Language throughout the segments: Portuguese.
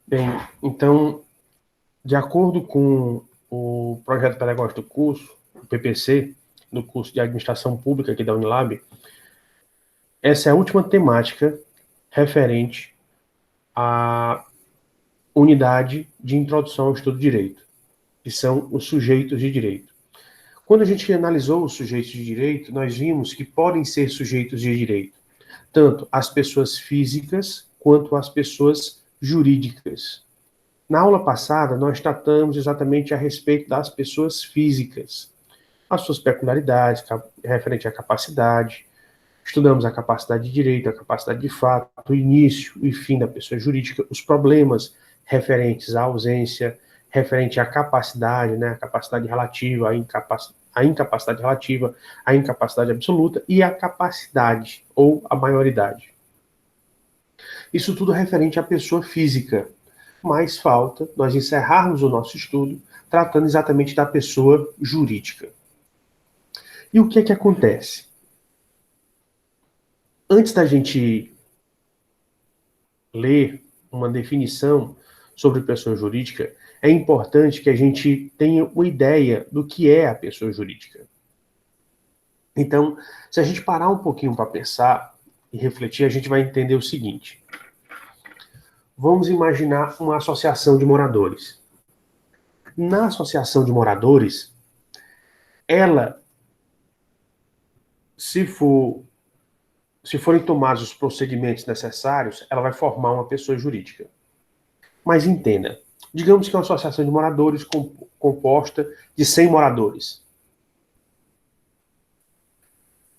Bem, então, de acordo com o projeto pedagógico do curso, o PPC, do curso de Administração Pública aqui da Unilab, essa é a última temática referente à unidade de introdução ao estudo de direito, que são os sujeitos de direito. Quando a gente analisou os sujeitos de direito, nós vimos que podem ser sujeitos de direito tanto as pessoas físicas quanto as pessoas jurídicas. Na aula passada, nós tratamos exatamente a respeito das pessoas físicas, as suas peculiaridades, referente à capacidade. Estudamos a capacidade de direito, a capacidade de fato, o início e fim da pessoa jurídica, os problemas referentes à ausência, referente à capacidade, né, a capacidade relativa, a incapacidade relativa, a incapacidade absoluta e a capacidade ou a maioridade. Isso tudo referente à pessoa física. Mas falta nós encerrarmos o nosso estudo tratando exatamente da pessoa jurídica. E o que é que acontece? Antes da gente ler uma definição sobre pessoa jurídica, é importante que a gente tenha uma ideia do que é a pessoa jurídica. Então, se a gente parar um pouquinho para pensar e refletir, a gente vai entender o seguinte. Vamos imaginar uma associação de moradores. Na associação de moradores, ela, se forem tomados os procedimentos necessários, ela vai formar uma pessoa jurídica. Mas entenda, digamos que é uma associação de moradores composta de 100 moradores.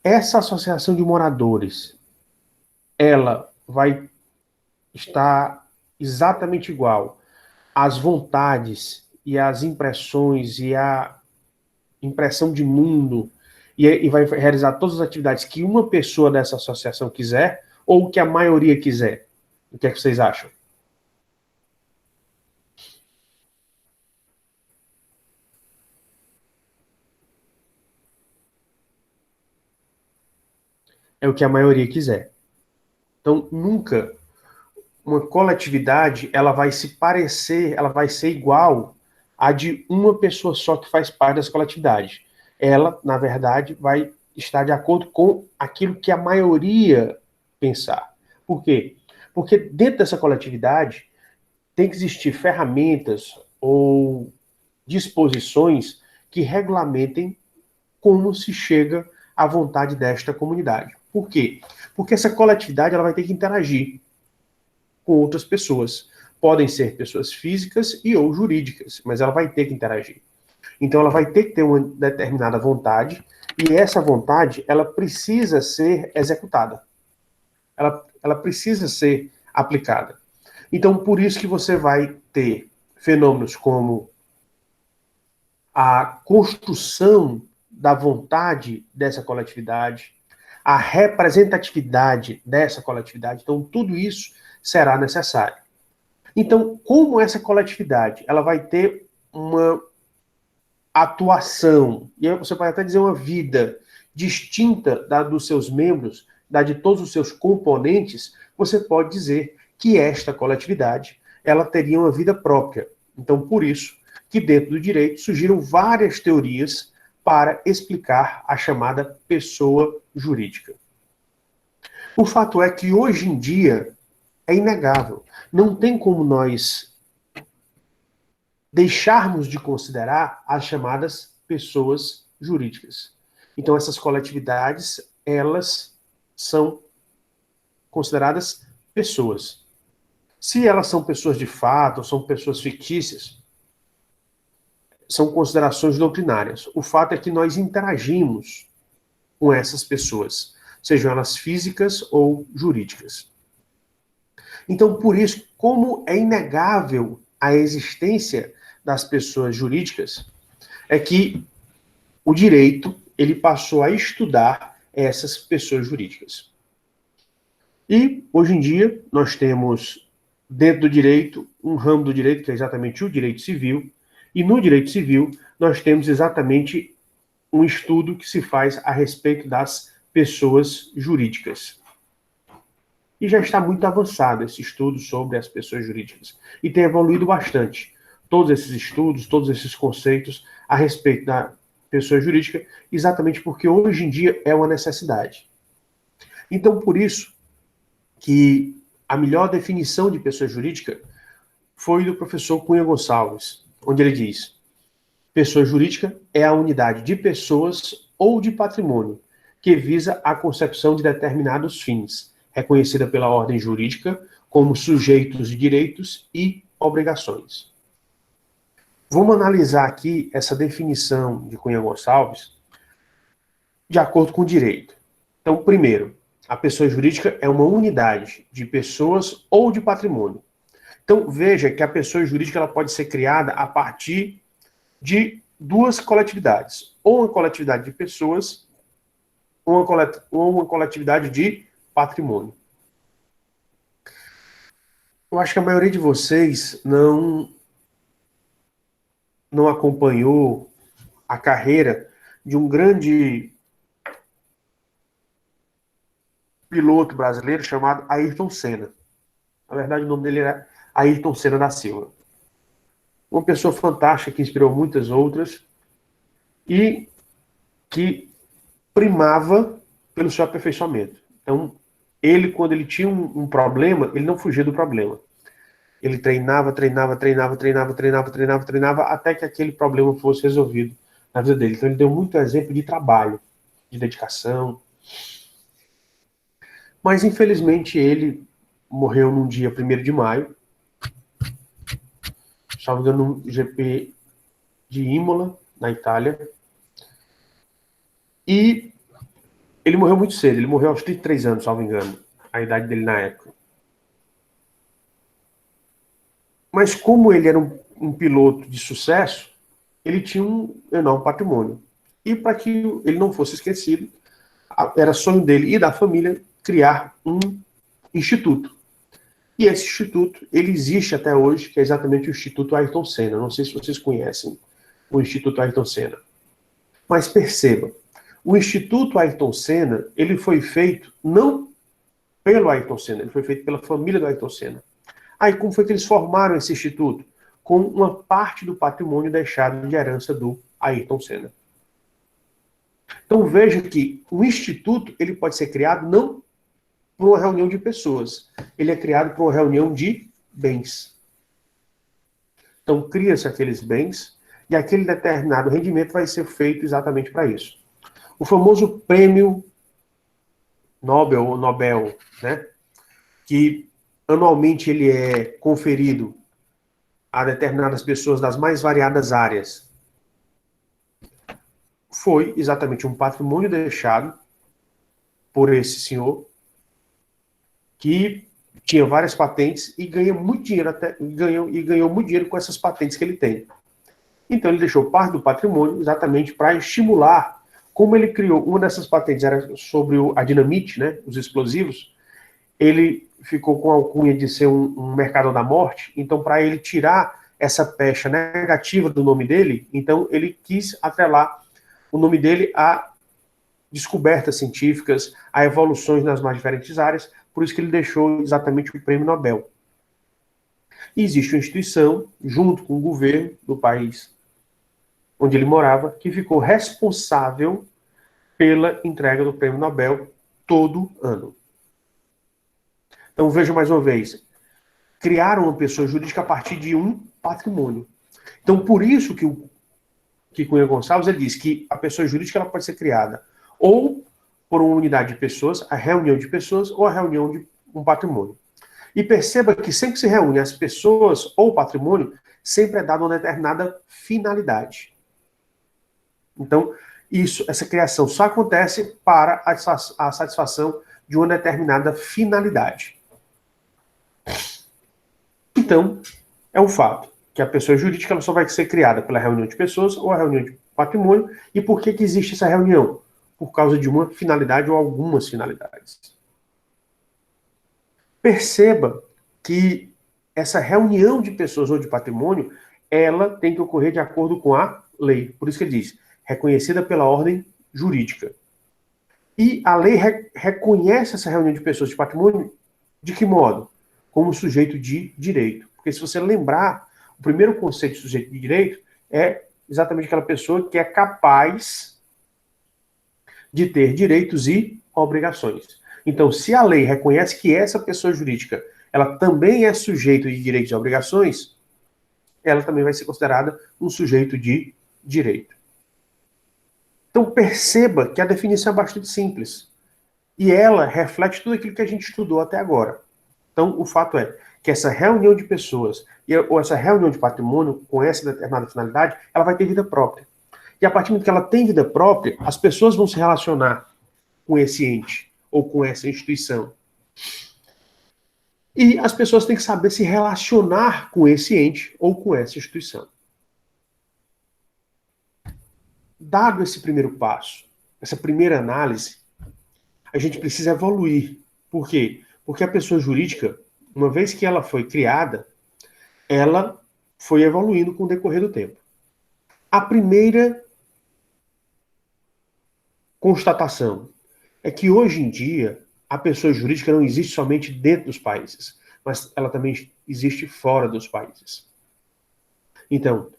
Essa associação de moradores, ela vai estar exatamente igual às vontades e às impressões e à impressão de mundo e vai realizar todas as atividades que uma pessoa dessa associação quiser ou que a maioria quiser. O que é que vocês acham? É o que a maioria quiser. Então, nunca uma coletividade ela vai se parecer, ela vai ser igual à de uma pessoa só que faz parte dessa coletividade. Ela, na verdade, vai estar de acordo com aquilo que a maioria pensar. Por quê? Porque dentro dessa coletividade tem que existir ferramentas ou disposições que regulamentem como se chega à vontade desta comunidade. Por quê? Porque essa coletividade ela vai ter que interagir com outras pessoas. Podem ser pessoas físicas e ou jurídicas, mas ela vai ter que interagir. Então ela vai ter que ter uma determinada vontade e essa vontade ela precisa ser executada. Ela precisa ser aplicada. Então por isso que você vai ter fenômenos como a construção da vontade dessa coletividade, a representatividade dessa coletividade. Então, tudo isso será necessário. Então, como essa coletividade ela vai ter uma atuação, e aí você pode até dizer uma vida distinta da dos seus membros, da de todos os seus componentes, você pode dizer que esta coletividade ela teria uma vida própria. Então, por isso que dentro do direito surgiram várias teorias para explicar a chamada pessoa jurídica. O fato é que hoje em dia é inegável. Não tem como nós deixarmos de considerar as chamadas pessoas jurídicas. Então essas coletividades, elas são consideradas pessoas. Se elas são pessoas de fato, ou são pessoas fictícias, são considerações doutrinárias. O fato é que nós interagimos com essas pessoas, sejam elas físicas ou jurídicas. Então, por isso, como é inegável a existência das pessoas jurídicas, é que o direito ele passou a estudar essas pessoas jurídicas. E, hoje em dia, nós temos, dentro do direito, um ramo do direito, que é exatamente o direito civil, e no direito civil, nós temos exatamente um estudo que se faz a respeito das pessoas jurídicas. E já está muito avançado esse estudo sobre as pessoas jurídicas. E tem evoluído bastante. Todos esses estudos, todos esses conceitos a respeito da pessoa jurídica, exatamente porque hoje em dia é uma necessidade. Então, por isso que a melhor definição de pessoa jurídica foi do professor Cunha Gonçalves, onde ele diz: pessoa jurídica é a unidade de pessoas ou de patrimônio que visa a concepção de determinados fins, reconhecida pela ordem jurídica como sujeitos de direitos e obrigações. Vamos analisar aqui essa definição de Cunha Gonçalves de acordo com o direito. Então, primeiro, a pessoa jurídica é uma unidade de pessoas ou de patrimônio. Então, veja que a pessoa jurídica ela pode ser criada a partir de duas coletividades, ou uma coletividade de pessoas, ou uma coletividade de patrimônio. Eu acho que a maioria de vocês não acompanhou a carreira de um grande piloto brasileiro chamado Ayrton Senna. Na verdade, o nome dele era Ayrton Senna da Silva. Uma pessoa fantástica que inspirou muitas outras e que primava pelo seu aperfeiçoamento. Então, ele, quando ele tinha um problema, ele não fugia do problema. Ele treinava, até que aquele problema fosse resolvido na vida dele. Então, ele deu muito exemplo de trabalho, de dedicação. Mas, infelizmente, ele morreu num dia 1º de maio, salvo engano, no GP de Imola, na Itália. E ele morreu muito cedo, ele morreu aos 33 anos, salvo engano, a idade dele na época. Mas como ele era um piloto de sucesso, ele tinha um enorme patrimônio. E para que ele não fosse esquecido, era sonho dele e da família criar um instituto. E esse instituto, ele existe até hoje, que é exatamente o Instituto Ayrton Senna. Não sei se vocês conhecem o Instituto Ayrton Senna. Mas perceba, o Instituto Ayrton Senna, ele foi feito não pelo Ayrton Senna, ele foi feito pela família do Ayrton Senna. Aí, como foi que eles formaram esse instituto? Com uma parte do patrimônio deixado de herança do Ayrton Senna. Então, veja que o instituto ele pode ser criado não por uma reunião de pessoas, ele é criado por uma reunião de bens. Então, cria-se aqueles bens e aquele determinado rendimento vai ser feito exatamente para isso. O famoso prêmio Nobel, né, que anualmente ele é conferido a determinadas pessoas das mais variadas áreas, foi exatamente um patrimônio deixado por esse senhor que tinha várias patentes e ganha muito dinheiro ganhou muito dinheiro com essas patentes que ele tem. Então ele deixou parte do patrimônio exatamente para estimular. Como ele criou uma dessas patentes era sobre a dinamite, né, os explosivos, ele ficou com a alcunha de ser um mercador da morte. Então, para ele tirar essa pecha negativa do nome dele, então ele quis atrelar o nome dele a descobertas científicas, a evoluções nas mais diferentes áreas. Por isso que ele deixou exatamente o prêmio Nobel. E existe uma instituição, junto com o governo do país onde ele morava, que ficou responsável pela entrega do prêmio Nobel todo ano. Então, veja mais uma vez, criaram uma pessoa jurídica a partir de um patrimônio. Então, por isso que Cunha Gonçalves ele diz que a pessoa jurídica ela pode ser criada ou por uma unidade de pessoas, a reunião de pessoas, ou a reunião de um patrimônio. E perceba que sempre que se reúne as pessoas ou o patrimônio, sempre é dada uma determinada finalidade. Então, essa criação só acontece para a satisfação de uma determinada finalidade. Então, é um fato que a pessoa jurídica ela só vai ser criada pela reunião de pessoas ou a reunião de patrimônio. E por que existe essa reunião? Por causa de uma finalidade ou algumas finalidades. Perceba que essa reunião de pessoas ou de patrimônio, ela tem que ocorrer de acordo com a lei. Por isso que ele diz, reconhecida pela ordem jurídica. E a lei reconhece essa reunião de pessoas de patrimônio De que modo? Como sujeito de direito. Porque se você lembrar, o primeiro conceito de sujeito de direito é exatamente aquela pessoa que é capaz de ter direitos e obrigações. Então, se a lei reconhece que essa pessoa jurídica ela também é sujeito de direitos e obrigações, ela também vai ser considerada um sujeito de direito. Então, perceba que a definição é bastante simples. E ela reflete tudo aquilo que a gente estudou até agora. Então, o fato é que essa reunião de pessoas, ou essa reunião de patrimônio com essa determinada finalidade, ela vai ter vida própria. E a partir do que ela tem vida própria, as pessoas vão se relacionar com esse ente ou com essa instituição. E as pessoas têm que saber se relacionar com esse ente ou com essa instituição. Dado esse primeiro passo, essa primeira análise, a gente precisa evoluir. Por quê? Porque a pessoa jurídica, uma vez que ela foi criada, ela foi evoluindo com o decorrer do tempo. A primeira constatação é que hoje em dia a pessoa jurídica não existe somente dentro dos países, mas ela também existe fora dos países. Então,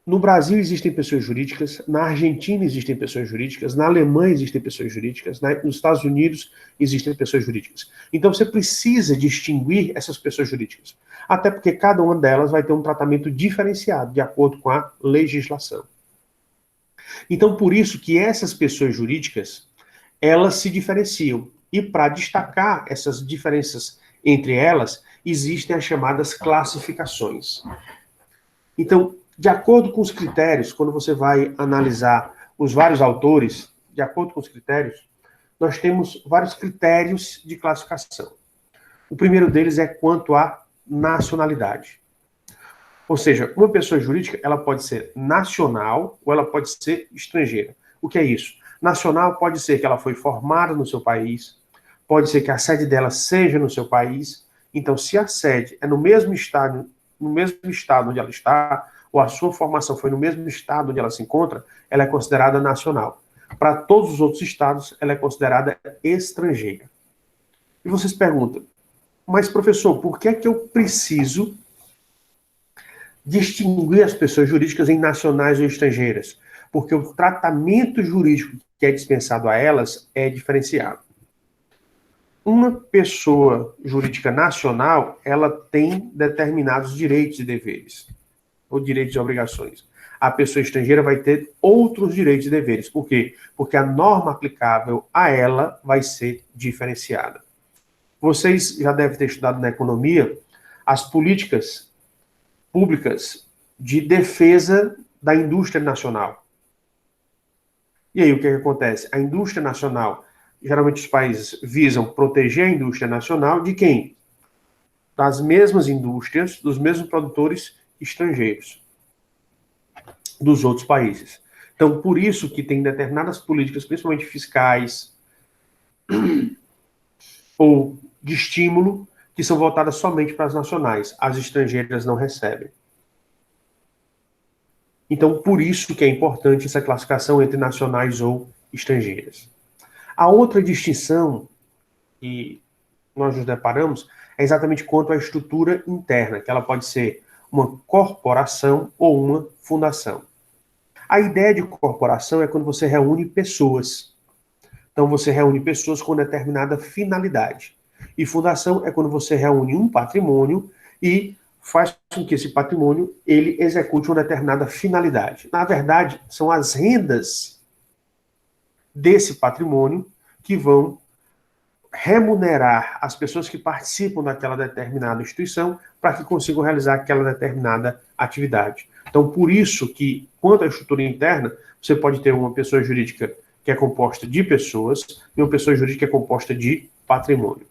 no Brasil existem pessoas jurídicas, na Argentina existem pessoas jurídicas, na Alemanha existem pessoas jurídicas, nos Estados Unidos existem pessoas jurídicas. Então você precisa distinguir essas pessoas jurídicas, até porque cada uma delas vai ter um tratamento diferenciado de acordo com a legislação. Então por isso que essas pessoas jurídicas, elas se diferenciam. E para destacar essas diferenças entre elas, existem as chamadas classificações. Então, de acordo com os critérios, quando você vai analisar os vários autores, de acordo com os critérios, nós temos vários critérios de classificação. O primeiro deles é quanto à nacionalidade. Ou seja, uma pessoa jurídica, ela pode ser nacional ou ela pode ser estrangeira. O que é isso? Nacional pode ser que ela foi formada no seu país, pode ser que a sede dela seja no seu país. Então, se a sede é no mesmo estado onde ela está, ou a sua formação foi no mesmo estado onde ela se encontra, ela é considerada nacional. Para todos os outros estados, ela é considerada estrangeira. E vocês perguntam, mas professor, por que é que eu preciso distinguir as pessoas jurídicas em nacionais ou estrangeiras? Porque o tratamento jurídico que é dispensado a elas é diferenciado. Uma pessoa jurídica nacional, ela tem determinados direitos e deveres, ou direitos e obrigações. A pessoa estrangeira vai ter outros direitos e deveres. Por quê? Porque a norma aplicável a ela vai ser diferenciada. Vocês já devem ter estudado na economia as políticas públicas de defesa da indústria nacional. E aí o que acontece? A indústria nacional, geralmente os países visam proteger a indústria nacional de quem? Das mesmas indústrias, dos mesmos produtores estrangeiros, dos outros países. Então, por isso que tem determinadas políticas, principalmente fiscais, ou de estímulo, que são voltadas somente para as nacionais. As estrangeiras não recebem. Então, por isso que é importante essa classificação entre nacionais ou estrangeiras. A outra distinção que nós nos deparamos é exatamente quanto à estrutura interna, que ela pode ser uma corporação ou uma fundação. A ideia de corporação é quando você reúne pessoas. Então, você reúne pessoas com determinada finalidade. E fundação é quando você reúne um patrimônio e faz com que esse patrimônio ele execute uma determinada finalidade. Na verdade, são as rendas desse patrimônio que vão remunerar as pessoas que participam daquela determinada instituição para que consigam realizar aquela determinada atividade. Então, por isso que, quanto à estrutura interna, você pode ter uma pessoa jurídica que é composta de pessoas e uma pessoa jurídica que é composta de patrimônio.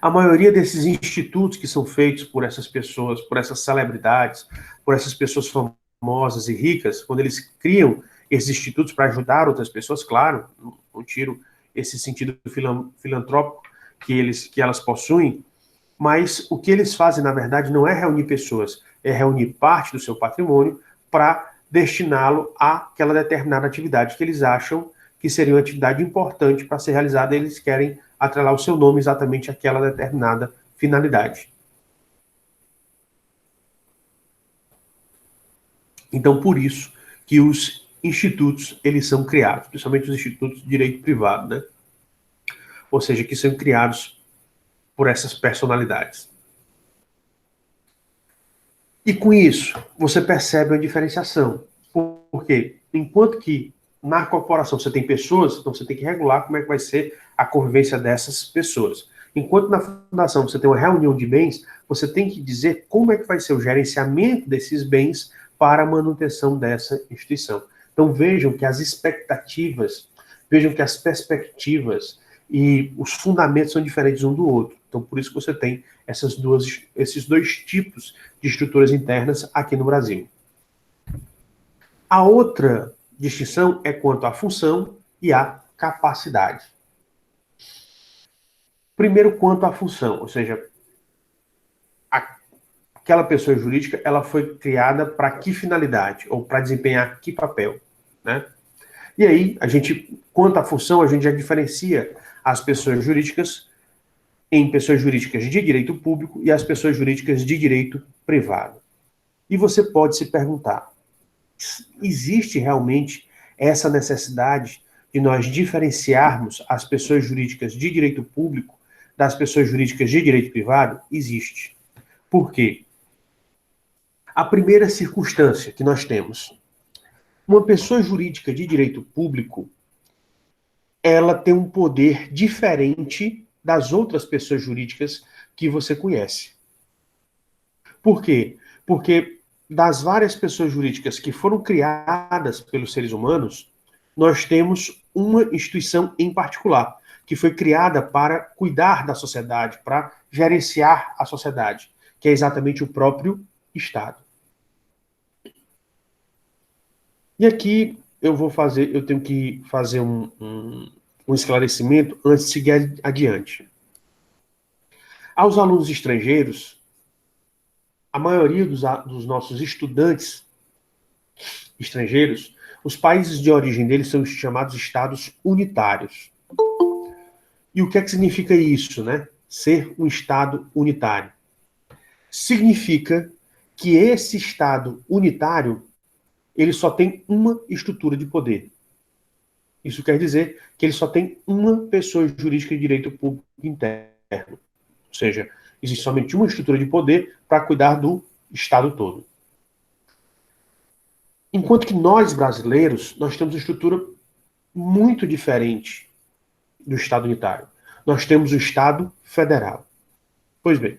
A maioria desses institutos que são feitos por essas pessoas, por essas celebridades, por essas pessoas famosas e ricas, quando eles criam esses institutos para ajudar outras pessoas, claro, não tiro esse sentido filantrópico que elas possuem, mas o que eles fazem, na verdade, não é reunir pessoas, é reunir parte do seu patrimônio para destiná-lo àquela determinada atividade que eles acham que seria uma atividade importante para ser realizada e eles querem atrelar o seu nome exatamente àquela determinada finalidade. Então, por isso que os institutos, eles são criados, principalmente os institutos de direito privado, né? Ou seja, que são criados por essas personalidades. E com isso, você percebe a diferenciação. Porque, enquanto que na corporação você tem pessoas, então você tem que regular como é que vai ser a convivência dessas pessoas. Enquanto na fundação você tem uma reunião de bens, você tem que dizer como é que vai ser o gerenciamento desses bens para a manutenção dessa instituição. Então vejam que as expectativas, vejam que as perspectivas e os fundamentos são diferentes um do outro. Então por isso que você tem esses dois tipos de estruturas internas aqui no Brasil. A outra distinção é quanto à função e à capacidade. Primeiro, quanto à função, ou seja, aquela pessoa jurídica, ela foi criada para que finalidade? Ou para desempenhar que papel? Né? E aí, quanto à função, a gente já diferencia as pessoas jurídicas em pessoas jurídicas de direito público e as pessoas jurídicas de direito privado. E você pode se perguntar, existe realmente essa necessidade de nós diferenciarmos as pessoas jurídicas de direito público das pessoas jurídicas de direito privado? Existe. Por quê? A primeira circunstância que nós temos, uma pessoa jurídica de direito público, ela tem um poder diferente das outras pessoas jurídicas que você conhece. Por quê? Porque das várias pessoas jurídicas que foram criadas pelos seres humanos, nós temos uma instituição em particular, que foi criada para cuidar da sociedade, para gerenciar a sociedade, que é exatamente o próprio Estado. E aqui eu tenho que fazer um esclarecimento antes de seguir adiante. Aos alunos estrangeiros, a maioria dos nossos estudantes estrangeiros, os países de origem deles são os chamados estados unitários. E o que é que significa isso, né? Ser um estado unitário. Significa que esse estado unitário, ele só tem uma estrutura de poder. Isso quer dizer que ele só tem uma pessoa jurídica de direito público interno. Ou seja, existe somente uma estrutura de poder para cuidar do Estado todo. Enquanto que nós, brasileiros, nós temos uma estrutura muito diferente do Estado unitário. Nós temos o Estado federal. Pois bem,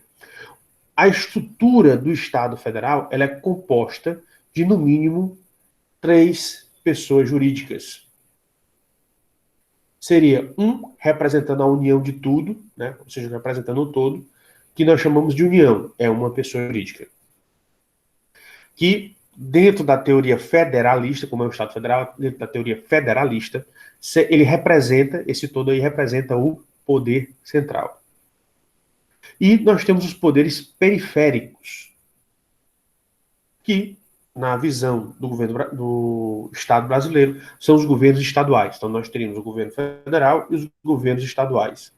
a estrutura do Estado federal, ela é composta de, no mínimo, 3 pessoas jurídicas. Seria um representando a união de tudo, né? Ou seja, representando o todo, que nós chamamos de união, é uma pessoa jurídica. Que, dentro da teoria federalista, como é o Estado federal, dentro da teoria federalista, ele representa, esse todo aí representa o poder central. E nós temos os poderes periféricos, que, na visão do governo do Estado brasileiro, são os governos estaduais. Então nós teríamos o governo federal e os governos estaduais.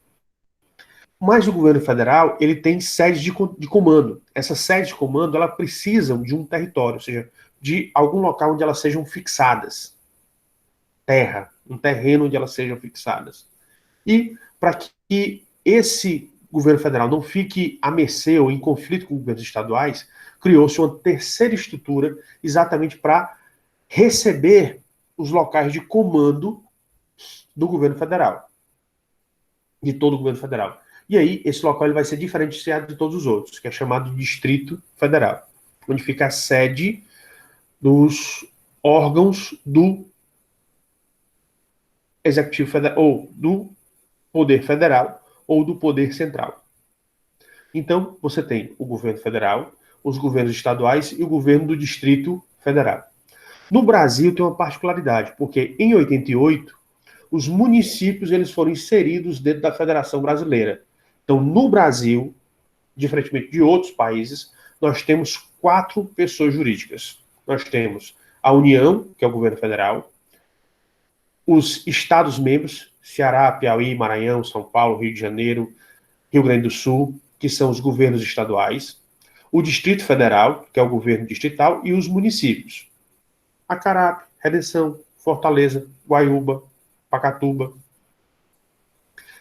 Mas o governo federal, ele tem sedes de comando. Essas sedes de comando, elas precisam de um território, ou seja, de algum local onde elas sejam fixadas. Terra, um terreno onde elas sejam fixadas. E para que esse governo federal não fique à mercê ou em conflito com governos estaduais, criou-se uma terceira estrutura exatamente para receber os locais de comando do governo federal, de todo o governo federal. E aí, esse local ele vai ser diferenciado de todos os outros, que é chamado de Distrito Federal, onde fica a sede dos órgãos do Executivo Federal, ou do Poder Federal, ou do Poder Central. Então, você tem o governo federal, os governos estaduais e o governo do Distrito Federal. No Brasil tem uma particularidade, porque em 88, os municípios eles foram inseridos dentro da Federação Brasileira. Então, no Brasil, diferentemente de outros países, nós temos 4 pessoas jurídicas. Nós temos a União, que é o governo federal, os Estados-membros, Ceará, Piauí, Maranhão, São Paulo, Rio de Janeiro, Rio Grande do Sul, que são os governos estaduais, o Distrito Federal, que é o governo distrital, e os municípios. Acarape, Redenção, Fortaleza, Guaiúba, Pacatuba,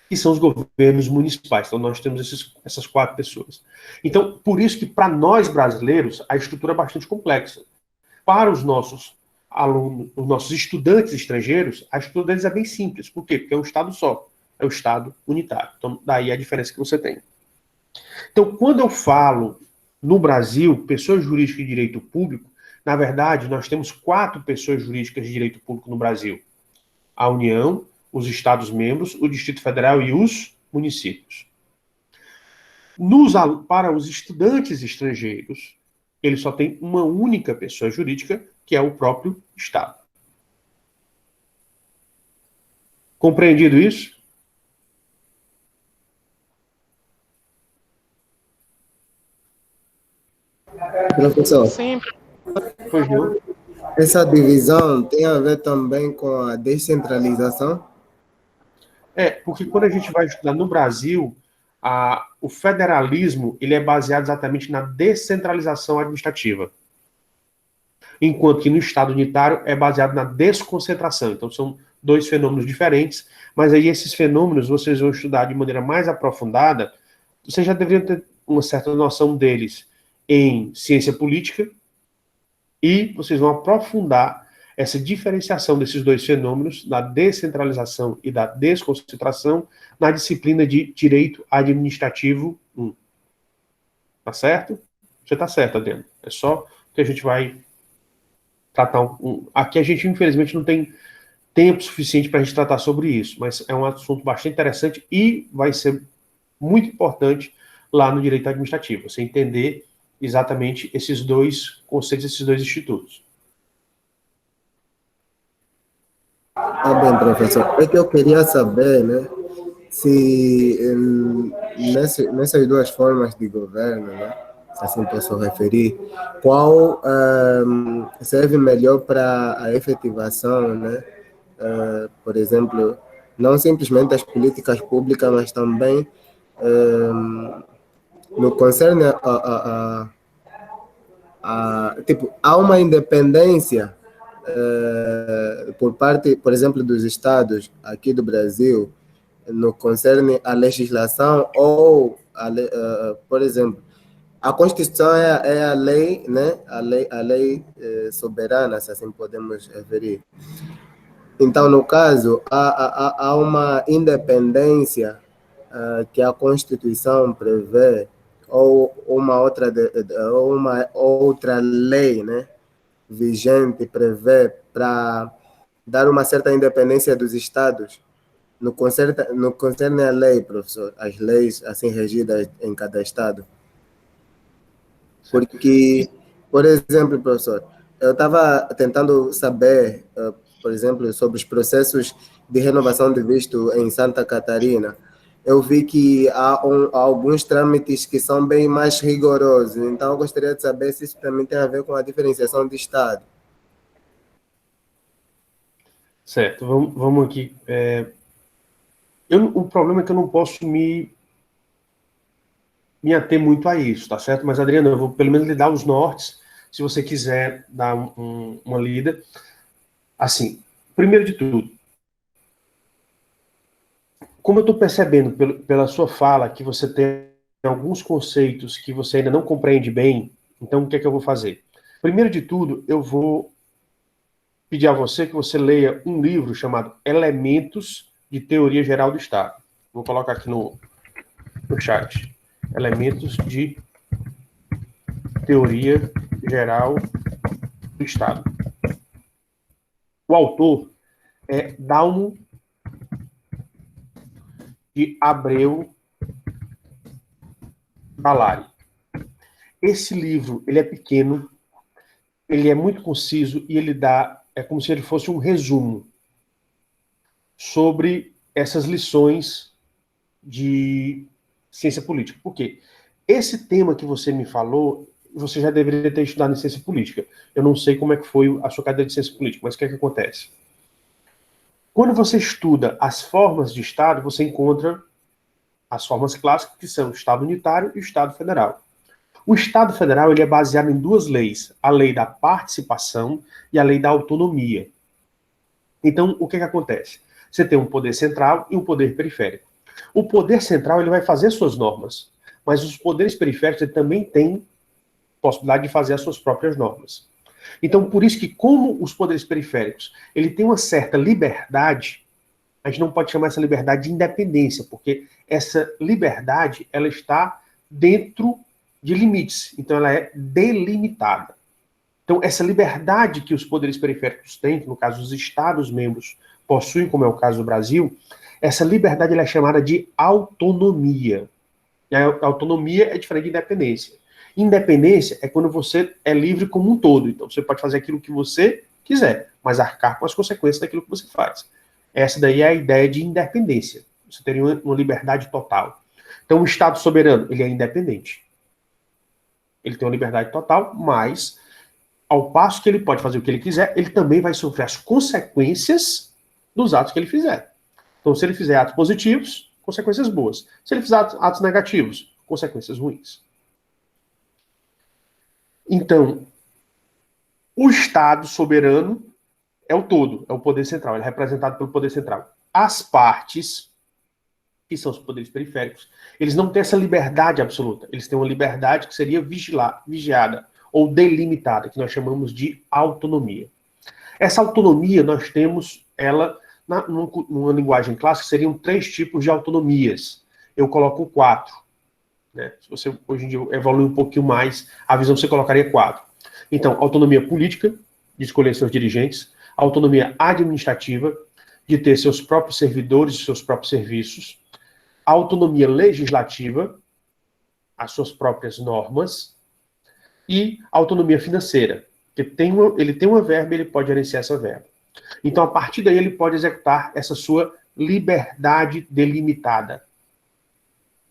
que são os governos municipais. Então, nós temos essas 4 pessoas. Então, por isso que, para nós brasileiros, a estrutura é bastante complexa. Para os nossos alunos, os nossos estudantes estrangeiros, a estrutura deles é bem simples. Por quê? Porque é um Estado só. É o Estado unitário. Então, daí a diferença que você tem. Então, quando eu falo no Brasil, pessoa jurídica de direito público, na verdade, nós temos 4 pessoas jurídicas de direito público no Brasil. A União, os Estados-membros, o Distrito Federal e os municípios. Para os estudantes estrangeiros, ele só tem uma única pessoa jurídica, que é o próprio Estado. Compreendido isso? Professor, Sim, Pois não? essa divisão tem a ver também com a descentralização? Porque quando a gente vai estudar no Brasil, o federalismo ele é baseado exatamente na descentralização administrativa. Enquanto que no Estado unitário é baseado na desconcentração. Então são 2 fenômenos diferentes, mas aí esses fenômenos vocês vão estudar de maneira mais aprofundada. Vocês já deveriam ter uma certa noção deles em ciência política, e vocês vão aprofundar essa diferenciação desses 2 fenômenos, da descentralização e da desconcentração, na disciplina de Direito Administrativo 1. Tá certo? Você tá certo, Adriano. É só que a gente vai tratar aqui a gente, infelizmente, não tem tempo suficiente para a gente tratar sobre isso, mas é um assunto bastante interessante e vai ser muito importante lá no direito administrativo, você entender exatamente esses 2 conceitos, esses 2 institutos. Tá bem, professor. É que eu queria saber, né, se nessas 2 formas de governo, né, se assim posso referir, qual serve melhor para a efetivação, né, por exemplo, não simplesmente as políticas públicas, mas também no concerne tipo, há uma independência por parte, por exemplo, dos estados aqui do Brasil, no concerne à legislação ou, por exemplo, a Constituição é a lei, né? A lei soberana, se assim podemos referir. Então, no caso, há uma independência que a Constituição prevê, ou uma outra lei, né, vigente prevê para dar uma certa independência dos estados no concerne à lei, professor, as leis assim regidas em cada estado. Porque, por exemplo, professor, eu estava tentando saber, por exemplo, sobre os processos de renovação de visto em Santa Catarina. Eu vi que há alguns trâmites que são bem mais rigorosos. Então, eu gostaria de saber se isso também tem a ver com a diferenciação de estado. Certo, vamos aqui. O problema é que eu não posso me ater muito a isso, tá certo? Mas, Adriano, eu vou pelo menos lhe dar os nortes, se você quiser dar uma lida. Assim, primeiro de tudo, como eu estou percebendo pela sua fala que você tem alguns conceitos que você ainda não compreende bem, então o que é que eu vou fazer? Primeiro de tudo, eu vou pedir a você que você leia um livro chamado Elementos de Teoria Geral do Estado. Vou colocar aqui no chat. Elementos de Teoria Geral do Estado. O autor é Dalmo de Abreu Balari. Esse livro, ele é pequeno, ele é muito conciso e ele é como se ele fosse um resumo sobre essas lições de ciência política. Por quê? Esse tema que você me falou, você já deveria ter estudado em ciência política. Eu não sei como é que foi a sua cadeira de ciência política, mas o que é que acontece? Quando você estuda as formas de Estado, você encontra as formas clássicas, que são o Estado unitário e o Estado federal. O Estado federal ele é baseado em duas leis, a lei da participação e a lei da autonomia. Então, o que acontece? Você tem um poder central e um poder periférico. O poder central ele vai fazer suas normas, mas os poderes periféricos ele também têm possibilidade de fazer as suas próprias normas. Então, por isso que, como os poderes periféricos ele tem uma certa liberdade, a gente não pode chamar essa liberdade de independência, porque essa liberdade ela está dentro de limites, então ela é delimitada. Então, essa liberdade que os poderes periféricos têm, que no caso os Estados-membros possuem, como é o caso do Brasil, essa liberdade ela é chamada de autonomia. E a autonomia é diferente de independência. Independência é quando você é livre como um todo. Então, você pode fazer aquilo que você quiser, mas arcar com as consequências daquilo que você faz. Essa daí é a ideia de independência. Você teria uma liberdade total. Então, o Estado soberano, ele é independente. Ele tem uma liberdade total, mas, ao passo que ele pode fazer o que ele quiser, ele também vai sofrer as consequências dos atos que ele fizer. Então, se ele fizer atos positivos, consequências boas. Se ele fizer atos negativos, consequências ruins. Então, o Estado soberano é o todo, é o poder central, ele é representado pelo poder central. As partes, que são os poderes periféricos, eles não têm essa liberdade absoluta, eles têm uma liberdade que seria vigiada ou delimitada, que nós chamamos de autonomia. Essa autonomia, nós temos ela, numa linguagem clássica, seriam 3 tipos de autonomias. Eu coloco 4. Né? Se você hoje em dia evolui um pouquinho mais, a visão você colocaria 4. Então, autonomia política, de escolher seus dirigentes, autonomia administrativa, de ter seus próprios servidores e seus próprios serviços, autonomia legislativa, as suas próprias normas, e autonomia financeira, que ele tem uma verba e ele pode gerenciar essa verba. Então, a partir daí, ele pode executar essa sua liberdade delimitada.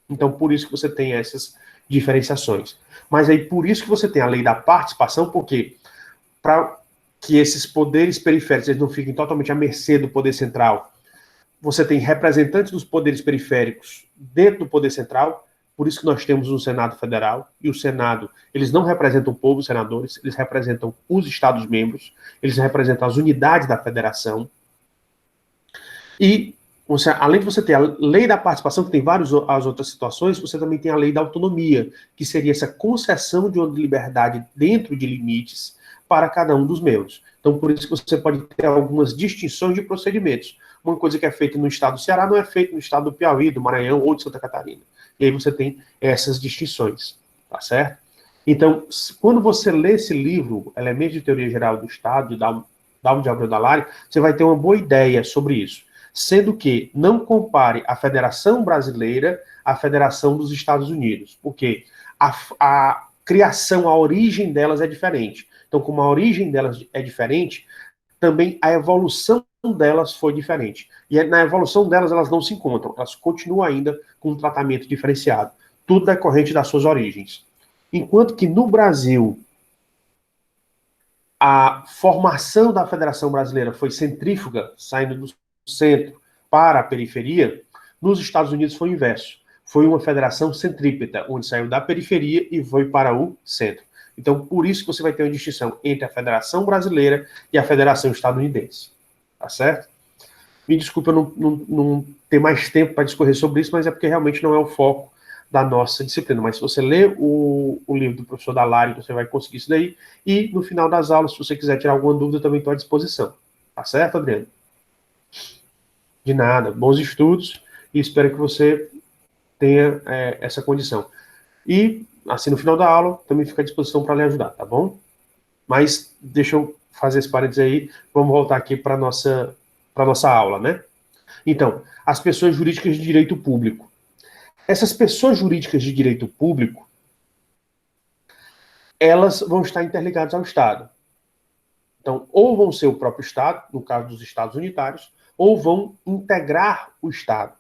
Então, por isso que você tem essas diferenciações. Mas aí, por isso que você tem a lei da participação, porque para que esses poderes periféricos eles não fiquem totalmente à mercê do poder central, você tem representantes dos poderes periféricos dentro do poder central, por isso que nós temos um Senado Federal, e o Senado, eles não representam o povo, os senadores, eles representam os Estados-membros, eles representam as unidades da federação. E, além de você ter a lei da participação, que tem várias as outras situações, você também tem a lei da autonomia, que seria essa concessão de uma liberdade dentro de limites para cada um dos membros. Então, por isso que você pode ter algumas distinções de procedimentos. Uma coisa que é feita no estado do Ceará não é feita no estado do Piauí, do Maranhão ou de Santa Catarina. E aí você tem essas distinções, tá certo? Então, quando você lê esse livro, Elementos de Teoria Geral do Estado, de Dalmo de Abreu Dalari, você vai ter uma boa ideia sobre isso. Sendo que não compare a Federação Brasileira à Federação dos Estados Unidos, porque a criação, a origem delas é diferente. Então, como a origem delas é diferente, também a evolução delas foi diferente. E na evolução delas, elas não se encontram. Elas continuam ainda com um tratamento diferenciado. Tudo decorrente das suas origens. Enquanto que no Brasil, a formação da Federação Brasileira foi centrífuga, saindo do centro para a periferia, nos Estados Unidos foi o inverso. Foi uma federação centrípeta, onde saiu da periferia e foi para o centro. Então, por isso que você vai ter uma distinção entre a Federação Brasileira e a Federação Estadunidense. Tá certo? Me desculpa eu não ter mais tempo para discorrer sobre isso, mas é porque realmente não é o foco da nossa disciplina. Mas se você ler o livro do professor Dalari, você vai conseguir isso daí. E no final das aulas, se você quiser tirar alguma dúvida, também estou à disposição. Tá certo, Adriano? De nada. Bons estudos e espero que você tenha essa condição. E, assim, no final da aula, também fica à disposição para lhe ajudar, tá bom? Mas deixa eu fazer esse parênteses aí, vamos voltar aqui para a nossa aula, né? Então, as pessoas jurídicas de direito público. Essas pessoas jurídicas de direito público, elas vão estar interligadas ao Estado. Então, ou vão ser o próprio Estado, no caso dos Estados unitários, ou vão integrar o Estado.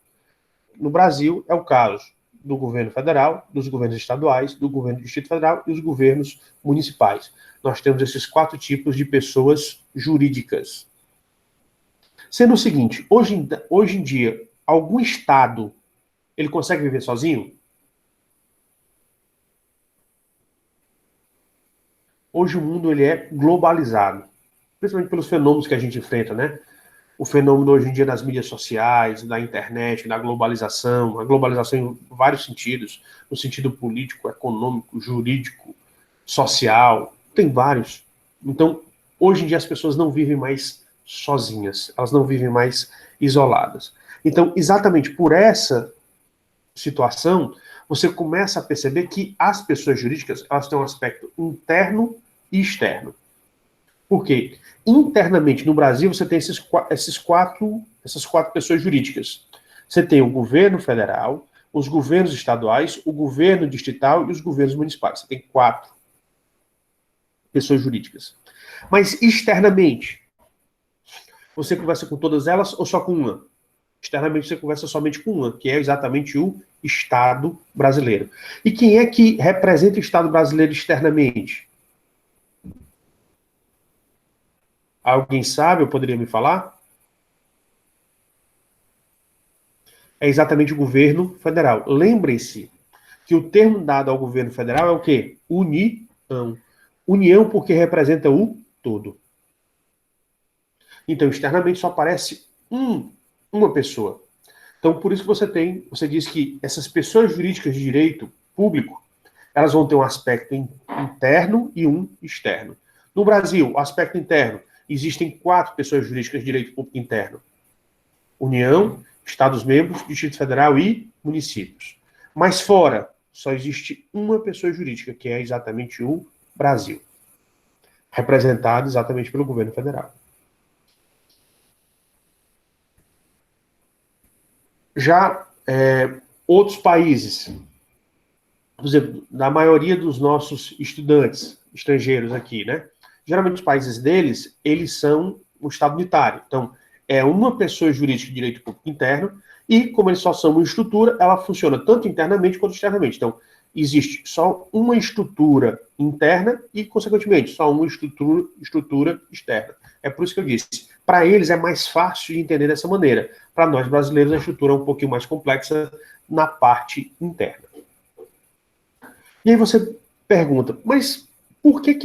No Brasil, é o caso do governo federal, dos governos estaduais, do governo do Distrito Federal e os governos municipais. Nós temos esses 4 tipos de pessoas jurídicas. Sendo o seguinte, hoje em dia, algum Estado, ele consegue viver sozinho? Hoje o mundo ele é globalizado, principalmente pelos fenômenos que a gente enfrenta, né? O fenômeno hoje em dia das mídias sociais, da internet, da globalização, a globalização em vários sentidos, no sentido político, econômico, jurídico, social, tem vários. Então, hoje em dia as pessoas não vivem mais sozinhas, elas não vivem mais isoladas. Então, exatamente por essa situação, você começa a perceber que as pessoas jurídicas, elas têm um aspecto interno e externo. Por quê? Internamente, no Brasil, você tem essas quatro pessoas jurídicas. Você tem o governo federal, os governos estaduais, o governo distrital e os governos municipais. Você tem 4 pessoas jurídicas. Mas externamente, você conversa com todas elas ou só com uma? Externamente você conversa somente com uma, que é exatamente o Estado brasileiro. E quem é que representa o Estado brasileiro externamente? Alguém sabe ou poderia me falar? É exatamente o governo federal. Lembrem-se que o termo dado ao governo federal é o quê? União. União porque representa o todo. Então, externamente só aparece uma pessoa. Então, por isso que você diz que essas pessoas jurídicas de direito público, elas vão ter um aspecto interno e um externo. No Brasil, o aspecto interno, existem 4 pessoas jurídicas de direito público interno. União, Estados-membros, Distrito Federal e municípios. Mas fora, só existe uma pessoa jurídica, que é exatamente o Brasil, representado exatamente pelo governo federal. Já outros países, por exemplo, na maioria dos nossos estudantes estrangeiros aqui, né? Geralmente os países deles, eles são um Estado unitário. Então, é uma pessoa jurídica de direito público interno e, como eles só são uma estrutura, ela funciona tanto internamente quanto externamente. Então, existe só uma estrutura interna e, consequentemente, só uma estrutura externa. É por isso que eu disse. Para eles é mais fácil de entender dessa maneira. Para nós brasileiros, a estrutura é um pouquinho mais complexa na parte interna. E aí você pergunta, mas por que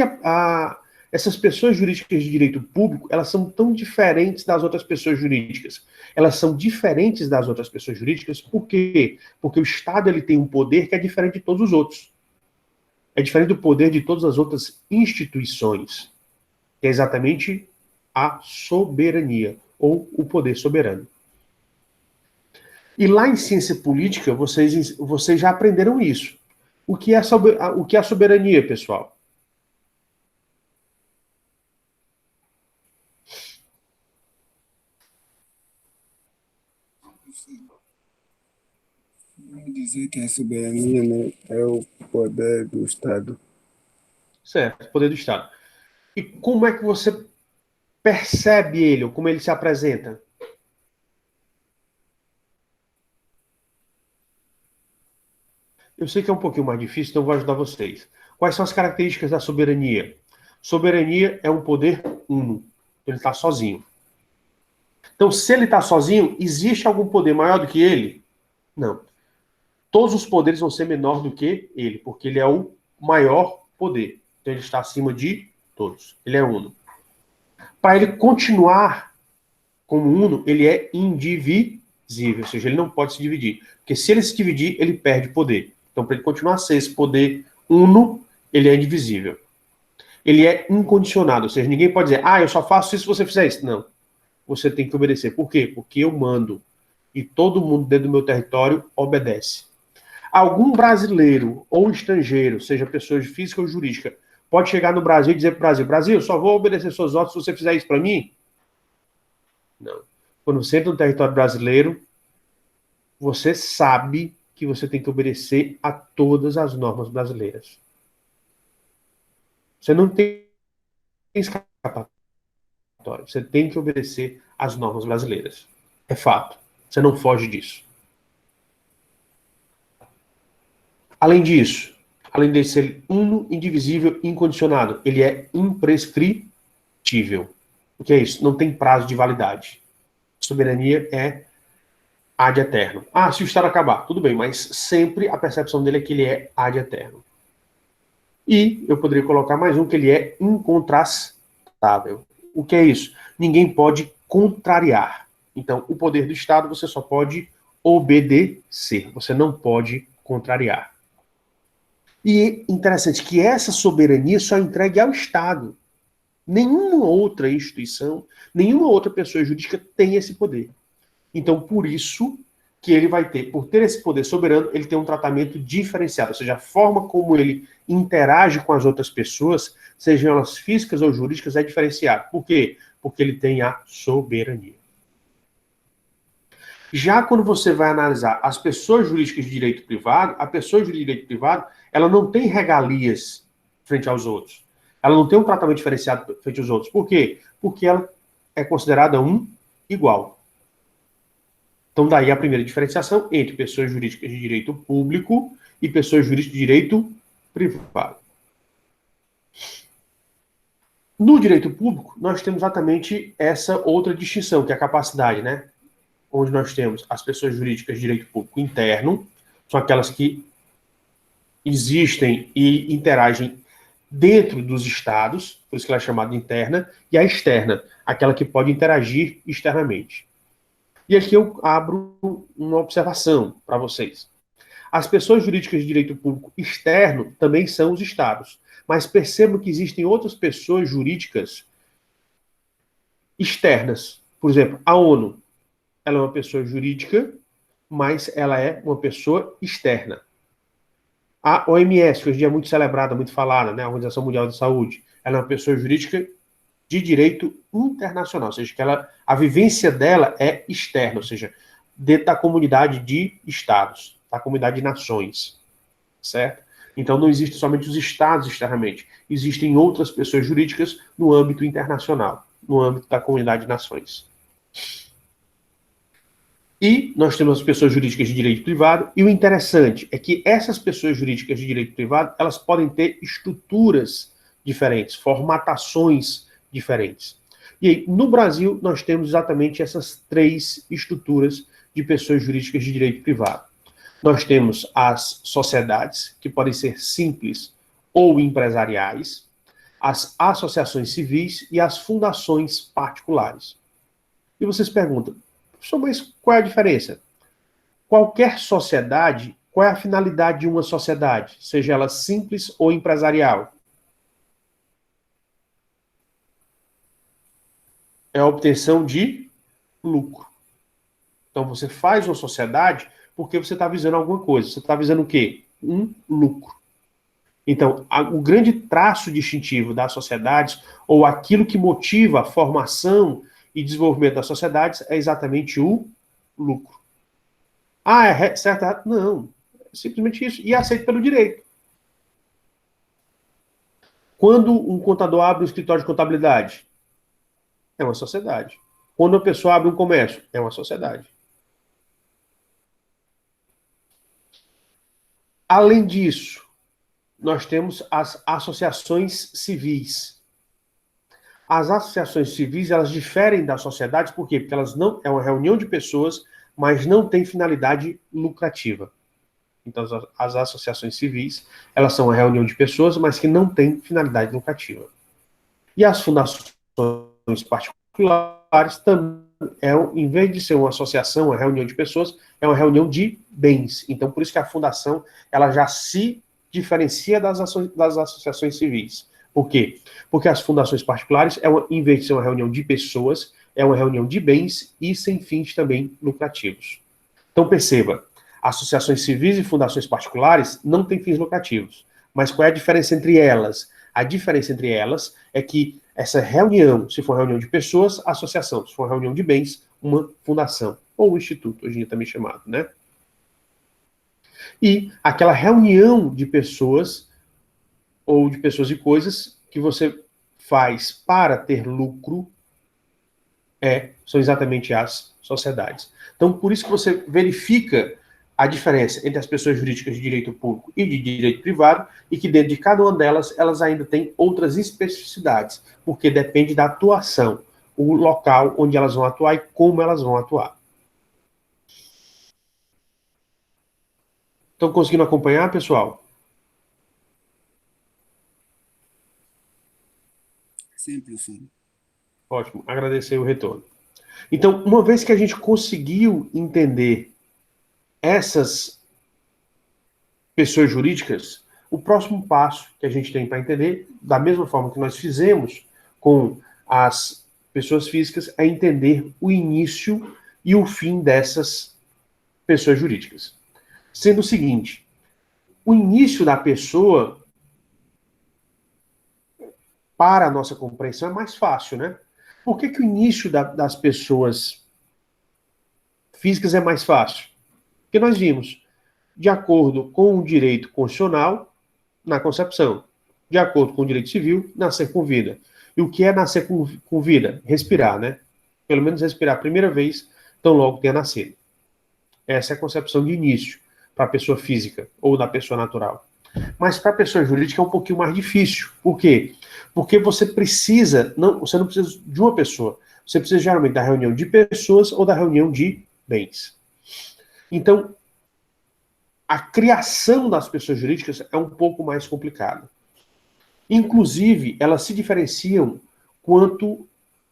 essas pessoas jurídicas de direito público, elas são tão diferentes das outras pessoas jurídicas? Elas são diferentes das outras pessoas jurídicas por quê? Porque o Estado ele tem um poder que é diferente de todos os outros. É diferente do poder de todas as outras instituições, que é exatamente a soberania, ou o poder soberano. E lá em ciência política, vocês já aprenderam isso. O que é a soberania, pessoal? Vamos dizer que a soberania, né, é o poder do Estado. Certo, poder do Estado. E como é que você percebe ele, ou como ele se apresenta? Eu sei que é um pouquinho mais difícil, então eu vou ajudar vocês. Quais são as características da soberania? Soberania é um poder uno. Ele está sozinho. Então, se ele está sozinho, existe algum poder maior do que ele? Não. Todos os poderes vão ser menor do que ele, porque ele é o maior poder. Então, ele está acima de todos. Ele é uno. Para ele continuar como uno, ele é indivisível, ou seja, ele não pode se dividir. Porque se ele se dividir, ele perde poder. Então, para ele continuar a ser esse poder uno, ele é indivisível. Ele é incondicionado, ou seja, ninguém pode dizer, eu só faço isso se você fizer isso. Não. Você tem que obedecer. Por quê? Porque eu mando. E todo mundo dentro do meu território obedece. Algum brasileiro ou estrangeiro, seja pessoa física ou jurídica, pode chegar no Brasil e dizer para o Brasil, Brasil, só vou obedecer suas ordens se você fizer isso para mim? Não. Quando você entra no território brasileiro, você sabe que você tem que obedecer a todas as normas brasileiras. Você não tem escapatória. Você tem que obedecer às normas brasileiras. É fato. Você não foge disso. Além disso, além de ser uno, indivisível, incondicionado, ele é imprescritível. O que é isso? Não tem prazo de validade. soberania é ad eterno. Ah, se o Estado acabar, tudo bem, mas sempre a percepção dele é que ele é ad eterno. E eu poderia colocar mais um, que ele é incontrastável. O que é isso? Ninguém pode contrariar. Então, o poder do Estado você só pode obedecer, você não pode contrariar. E é interessante que essa soberania só é entregue ao Estado. Nenhuma outra instituição, nenhuma outra pessoa jurídica tem esse poder. Então, por isso que ele vai ter, por ter esse poder soberano, ele tem um tratamento diferenciado, ou seja, a forma como ele interage com as outras pessoas, sejam elas físicas ou jurídicas, é diferenciado. Por quê? Porque ele tem a soberania. Já quando você vai analisar as pessoas jurídicas de direito privado, a pessoa jurídica de direito privado, ela não tem regalias frente aos outros. Ela não tem um tratamento diferenciado frente aos outros. Por quê? Porque ela é considerada um igual. Então, daí a primeira diferenciação entre pessoas jurídicas de direito público e pessoas jurídicas de direito privado. No direito público, nós temos exatamente essa outra distinção, que é a capacidade, né? Onde nós temos as pessoas jurídicas de direito público interno, são aquelas que existem e interagem dentro dos estados, por isso que ela é chamada interna, e a externa, aquela que pode interagir externamente. E aqui eu abro uma observação para vocês. As pessoas jurídicas de direito público externo também são os estados, mas percebam que existem outras pessoas jurídicas externas. Por exemplo, a ONU, ela é uma pessoa jurídica, mas ela é uma pessoa externa. A OMS, que hoje em dia é muito celebrada, muito falada, né, a Organização Mundial da Saúde, ela é uma pessoa jurídica de direito internacional, ou seja, que a vivência dela é externa, ou seja, dentro da comunidade de estados, da comunidade de nações, certo? Então não existe somente os estados externamente, existem outras pessoas jurídicas no âmbito internacional, no âmbito da comunidade de nações. E nós temos as pessoas jurídicas de direito privado, e o interessante é que essas pessoas jurídicas de direito privado, elas podem ter estruturas diferentes, formatações diferentes. E aí, no Brasil, nós temos exatamente essas três estruturas de pessoas jurídicas de direito privado. Nós temos as sociedades, que podem ser simples ou empresariais, as associações civis e as fundações particulares. E vocês perguntam, professor, mas qual é a diferença? Qualquer sociedade, qual é a finalidade de uma sociedade, seja ela simples ou empresarial? É a obtenção de lucro. Então você faz uma sociedade porque você está visando alguma coisa. Você está visando o quê? Um lucro. Então, o grande traço distintivo das sociedades, ou aquilo que motiva a formação e desenvolvimento das sociedades, é exatamente o lucro. Ah, é certo? Não. É simplesmente isso. E é aceito pelo direito. Quando um contador abre um escritório de contabilidade, é uma sociedade. Quando uma pessoa abre um comércio, é uma sociedade. Além disso, nós temos as associações civis. As associações civis, elas diferem das sociedades, por quê? Porque elas não, é uma reunião de pessoas, mas não tem finalidade lucrativa. Então, as associações civis, elas são uma reunião de pessoas, mas que não tem finalidade lucrativa. E as fundações particulares também, em vez de ser uma associação, uma reunião de pessoas, é uma reunião de bens. Então, por isso que a fundação, ela já se diferencia das associações civis. Por quê? Porque as fundações particulares, em vez de ser uma reunião de pessoas, é uma reunião de bens e sem fins também lucrativos. Então, perceba, associações civis e fundações particulares não têm fins lucrativos. Mas qual é a diferença entre elas? A diferença entre elas é que essa reunião, se for reunião de pessoas, associação. Se for reunião de bens, uma fundação. Ou um instituto, hoje em dia também chamado, né? E aquela reunião de pessoas, ou de pessoas e coisas, que você faz para ter lucro, são exatamente as sociedades. Então, por isso que você verifica a diferença entre as pessoas jurídicas de direito público e de direito privado, e que dentro de cada uma delas, elas ainda têm outras especificidades, porque depende da atuação. o local onde elas vão atuar e como elas vão atuar. Estão conseguindo acompanhar, pessoal? Sim, professor. Ótimo, agradecer o retorno. Então, uma vez que a gente conseguiu entender essas pessoas jurídicas, o próximo passo que a gente tem para entender, da mesma forma que nós fizemos com as pessoas físicas, é entender o início e o fim dessas pessoas jurídicas. Sendo o seguinte, o início da pessoa, para a nossa compreensão, é mais fácil, né? Por que o início das pessoas físicas é mais fácil? Porque nós vimos, de acordo com o direito constitucional, na concepção. De acordo com o direito civil, nascer com vida. E o que é nascer com vida? Respirar, né? Pelo menos respirar a primeira vez, tão logo tenha nascido. Essa é a concepção de início para a pessoa física ou da pessoa natural. Mas para a pessoa jurídica é um pouquinho mais difícil. Por quê? Porque você você não precisa de uma pessoa. Você precisa geralmente da reunião de pessoas ou da reunião de bens. Então, a criação das pessoas jurídicas é um pouco mais complicada. Inclusive, elas se diferenciam quanto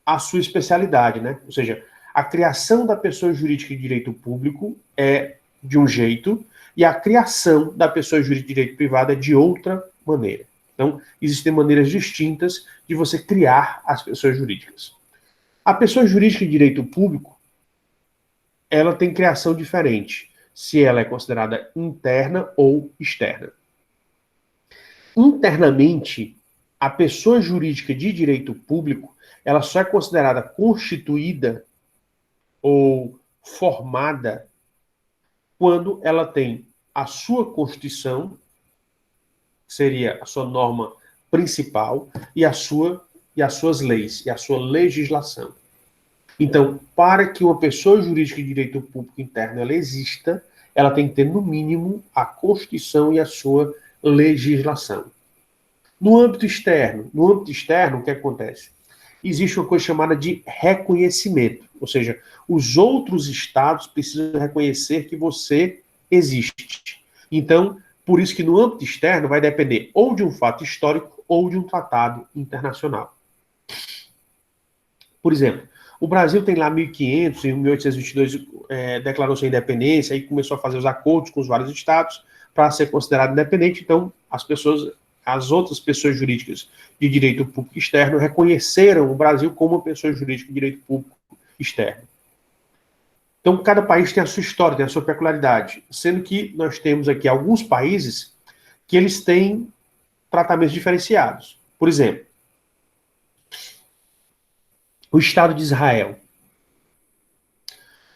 à sua especialidade, né? Ou seja, a criação da pessoa jurídica de direito público é de um jeito e a criação da pessoa jurídica de direito privado é de outra maneira. Então, existem maneiras distintas de você criar as pessoas jurídicas. A pessoa jurídica de direito público, ela tem criação diferente, se ela é considerada interna ou externa. Internamente, a pessoa jurídica de direito público, ela só é considerada constituída ou formada quando ela tem a sua Constituição, que seria a sua norma principal, e as suas leis, e a sua legislação. Então, para que uma pessoa jurídica de direito público interno ela exista, ela tem que ter, no mínimo, a Constituição e a sua legislação. No âmbito externo, o que acontece? Existe uma coisa chamada de reconhecimento, ou seja, os outros estados precisam reconhecer que você existe. Então, por isso que no âmbito externo vai depender ou de um fato histórico ou de um tratado internacional. Por exemplo, o Brasil tem lá 1500, em 1822 declarou sua independência e começou a fazer os acordos com os vários estados para ser considerado independente. Então, as outras pessoas jurídicas de direito público externo reconheceram o Brasil como uma pessoa jurídica de direito público externo. Então, cada país tem a sua história, tem a sua peculiaridade, sendo que nós temos aqui alguns países que eles têm tratamentos diferenciados. Por exemplo, o Estado de Israel.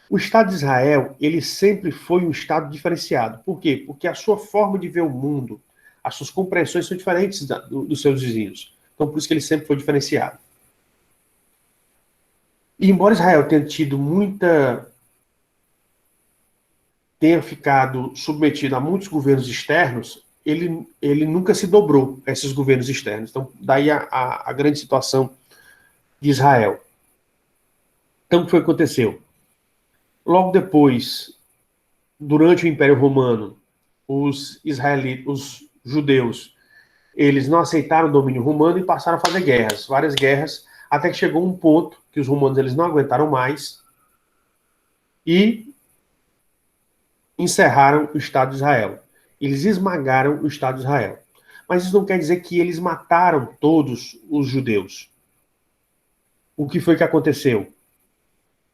O Estado de Israel, ele sempre foi um Estado diferenciado. Por quê? Porque a sua forma de ver o mundo, as suas compreensões são diferentes dos seus vizinhos. Então, por isso que ele sempre foi diferenciado. E embora Israel tenha ficado submetido a muitos governos externos, ele nunca se dobrou a esses governos externos. Então, daí a grande situação de Israel. Então, o que foi que aconteceu? Logo depois, durante o Império Romano, os judeus, eles não aceitaram o domínio romano e passaram a fazer guerras, várias guerras, até que chegou um ponto que os romanos eles não aguentaram mais e encerraram o Estado de Israel. Eles esmagaram o Estado de Israel. Mas isso não quer dizer que eles mataram todos os judeus. O que foi que aconteceu?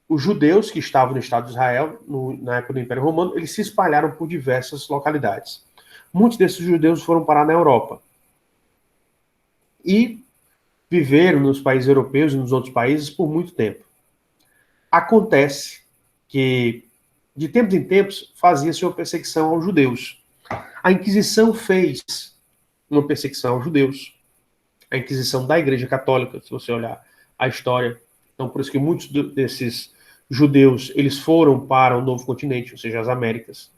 Os judeus que estavam no Estado de Israel, na época do Império Romano, eles se espalharam por diversas localidades. Muitos desses judeus foram parar na Europa. E viveram nos países europeus e nos outros países por muito tempo. Acontece que, de tempos em tempos, fazia-se uma perseguição aos judeus. A Inquisição fez uma perseguição aos judeus. A Inquisição da Igreja Católica, se você olhar a história. Então, por isso que muitos desses judeus, eles foram para o Novo Continente, ou seja, as Américas.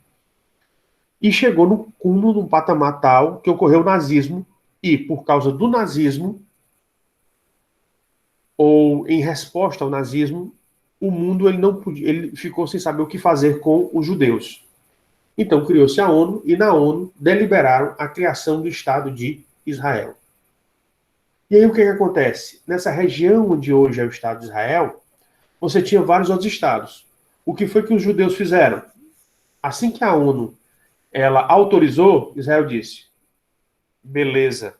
E chegou no cúmulo de um patamar tal que ocorreu o nazismo, e por causa do nazismo, ou em resposta ao nazismo, o mundo ele não podia, ele ficou sem saber o que fazer com os judeus. Então criou-se a ONU e na ONU deliberaram a criação do Estado de Israel. E aí o que acontece? Nessa região onde hoje é o Estado de Israel, você tinha vários outros estados. O que foi que os judeus fizeram? Assim que a ONU ela autorizou, Israel disse: beleza.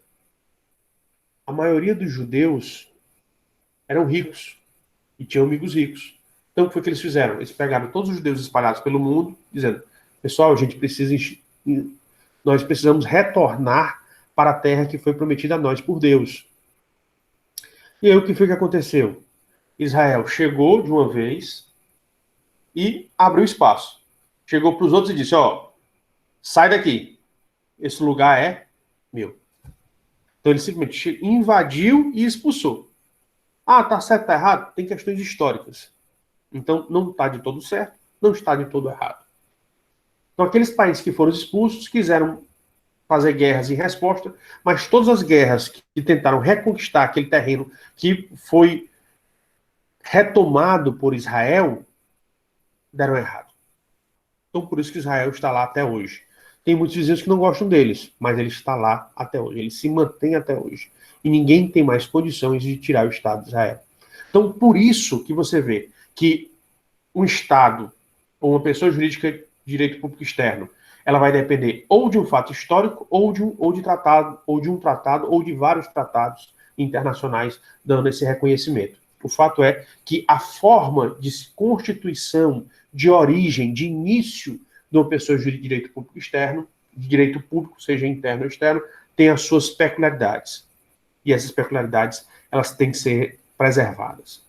A maioria dos judeus eram ricos e tinham amigos ricos. Então, o que foi que eles fizeram? Eles pegaram todos os judeus espalhados pelo mundo, dizendo: pessoal, nós precisamos retornar para a terra que foi prometida a nós por Deus. E aí, o que foi que aconteceu? Israel chegou de uma vez e abriu espaço. Chegou para os outros e disse: ó, sai daqui. Esse lugar é meu. Então, ele simplesmente invadiu e expulsou. Ah, tá certo, tá errado? Tem questões históricas. Então, não está de todo certo, não está de todo errado. Então, aqueles países que foram expulsos quiseram fazer guerras em resposta, mas todas as guerras que tentaram reconquistar aquele terreno que foi retomado por Israel, deram errado. Então, por isso que Israel está lá até hoje. Tem muitos vizinhos que não gostam deles, mas ele está lá até hoje. Ele se mantém até hoje. E ninguém tem mais condições de tirar o Estado de Israel. Então, por isso que você vê que um Estado ou uma pessoa jurídica de direito público externo, ela vai depender ou de um fato histórico, ou de um tratado, ou de vários tratados internacionais dando esse reconhecimento. O fato é que a forma de constituição, de origem, de início de uma pessoa de direito público externo, de direito público, seja interno ou externo, tem as suas peculiaridades. E essas peculiaridades, elas têm que ser preservadas.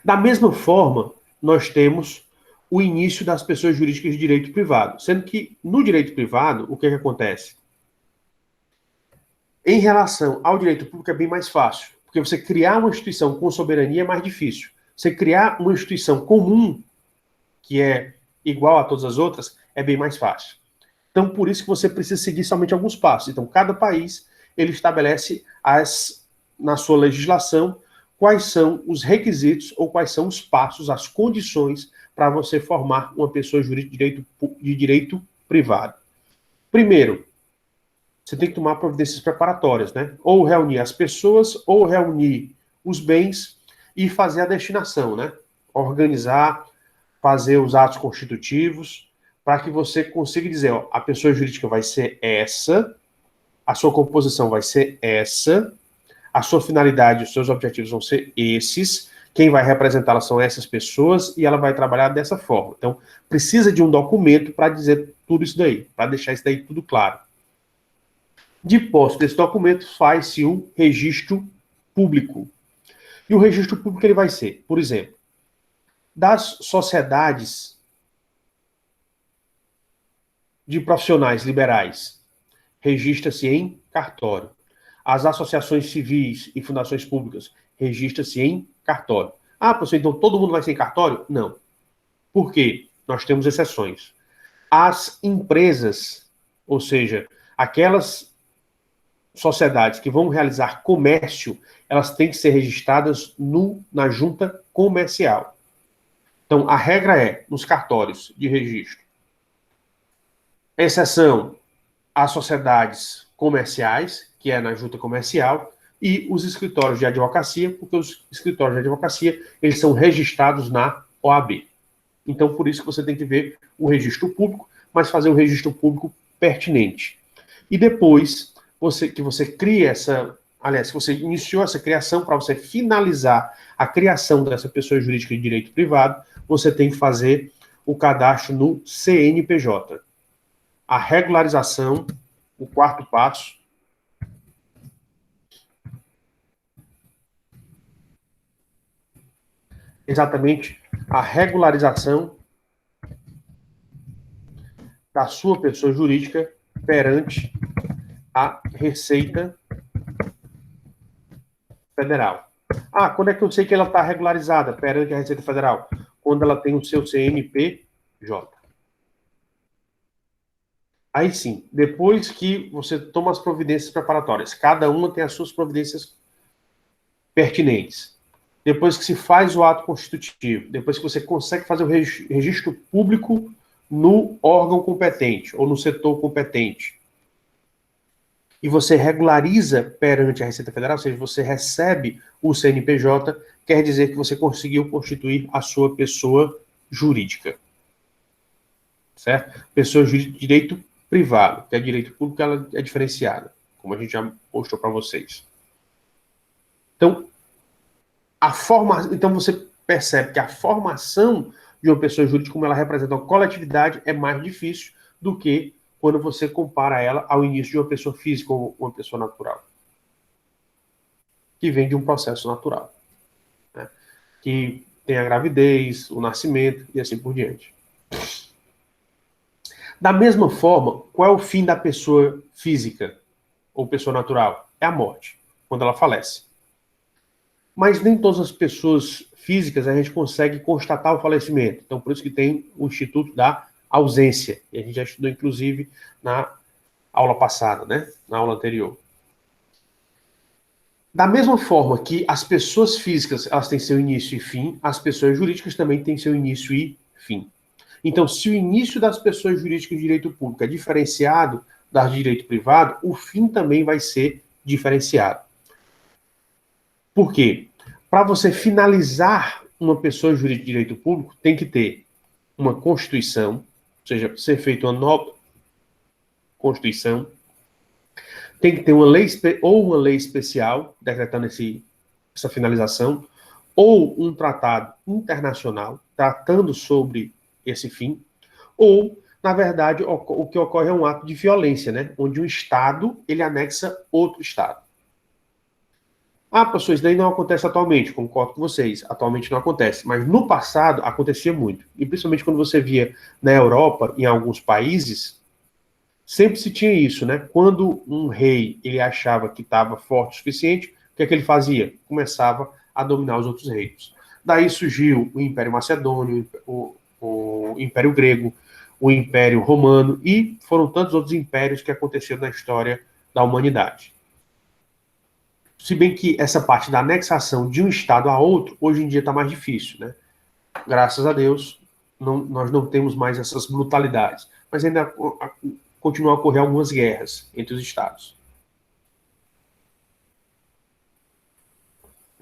Da mesma forma, nós temos o início das pessoas jurídicas de direito privado, sendo que no direito privado, o que acontece? Em relação ao direito público é bem mais fácil, porque você criar uma instituição com soberania é mais difícil. Você criar uma instituição comum, que é igual a todas as outras, é bem mais fácil. Então, por isso que você precisa seguir somente alguns passos. Então, cada país, ele estabelece na sua legislação quais são os requisitos ou quais são os passos, as condições para você formar uma pessoa jurídica de direito privado. Primeiro, você tem que tomar providências preparatórias, né? Ou reunir as pessoas, ou reunir os bens e fazer a destinação, né? Organizar, fazer os atos constitutivos, para que você consiga dizer, ó, a pessoa jurídica vai ser essa, a sua composição vai ser essa, a sua finalidade, os seus objetivos vão ser esses, quem vai representá-la são essas pessoas e ela vai trabalhar dessa forma. Então, precisa de um documento para dizer tudo isso daí, para deixar isso daí tudo claro. De posse desse documento, faz-se um registro público. E o registro público ele vai ser, por exemplo, das sociedades de profissionais liberais, registra-se em cartório. As associações civis e fundações públicas, registra-se em cartório. Ah, professor, então todo mundo vai ser em cartório? Não. Por quê? Nós temos exceções. As empresas, ou seja, aquelas sociedades que vão realizar comércio, elas têm que ser registradas na junta comercial. Então, a regra é, nos cartórios de registro, exceção às sociedades comerciais, que é na junta comercial, e os escritórios de advocacia, porque os escritórios de advocacia, eles são registrados na OAB. Então, por isso que você tem que ver o registro público, mas fazer o registro público pertinente. E depois que você cria que você iniciou essa criação, para você finalizar a criação dessa pessoa jurídica de direito privado, você tem que fazer o cadastro no CNPJ. A regularização, o quarto passo, exatamente a regularização da sua pessoa jurídica perante a Receita Federal. Ah, quando é que eu sei que ela está regularizada perante a Receita Federal? Quando ela tem o seu CNPJ. Aí sim, depois que você toma as providências preparatórias, cada uma tem as suas providências pertinentes. Depois que se faz o ato constitutivo, depois que você consegue fazer o registro público no órgão competente ou no setor competente, e você regulariza perante a Receita Federal, ou seja, você recebe o CNPJ, quer dizer que você conseguiu constituir a sua pessoa jurídica. Certo? Pessoa jurídica de direito privado, que é direito público, ela é diferenciada, como a gente já mostrou para vocês. Então, então você percebe que a formação de uma pessoa jurídica, como ela representa uma coletividade, é mais difícil do que quando você compara ela ao início de uma pessoa física ou uma pessoa natural, que vem de um processo natural, né? Que tem a gravidez, o nascimento e assim por diante. Da mesma forma, qual é o fim da pessoa física ou pessoa natural? É a morte, quando ela falece. Mas nem todas as pessoas físicas a gente consegue constatar o falecimento. Então, por isso que tem o Instituto da Ausência. E a gente já estudou, inclusive, na aula passada, né? Na aula anterior. Da mesma forma que as pessoas físicas elas têm seu início e fim, as pessoas jurídicas também têm seu início e fim. Então, se o início das pessoas jurídicas de direito público é diferenciado das de direito privado, o fim também vai ser diferenciado. Por quê? Para você finalizar uma pessoa jurídica de direito público, tem que ter uma Constituição, ou seja, ser feita uma nova Constituição, tem que ter uma lei ou uma lei especial decretando essa finalização, ou um tratado internacional tratando sobre esse fim, ou, na verdade, o que ocorre é um ato de violência, né? Onde um Estado ele anexa outro Estado. Ah, professor, isso daí não acontece atualmente, concordo com vocês, atualmente não acontece, mas no passado acontecia muito, e principalmente quando você via na Europa, em alguns países, sempre se tinha isso, né? Quando um rei ele achava que estava forte o suficiente, o que é que ele fazia? Começava a dominar os outros reinos. Daí surgiu o Império Macedônio, o Império Grego, o Império Romano, e foram tantos outros impérios que aconteceram na história da humanidade. Se bem que essa parte da anexação de um estado a outro, hoje em dia está mais difícil, né? Graças a Deus, nós não temos mais essas brutalidades. Mas ainda continuam a ocorrer algumas guerras entre os estados.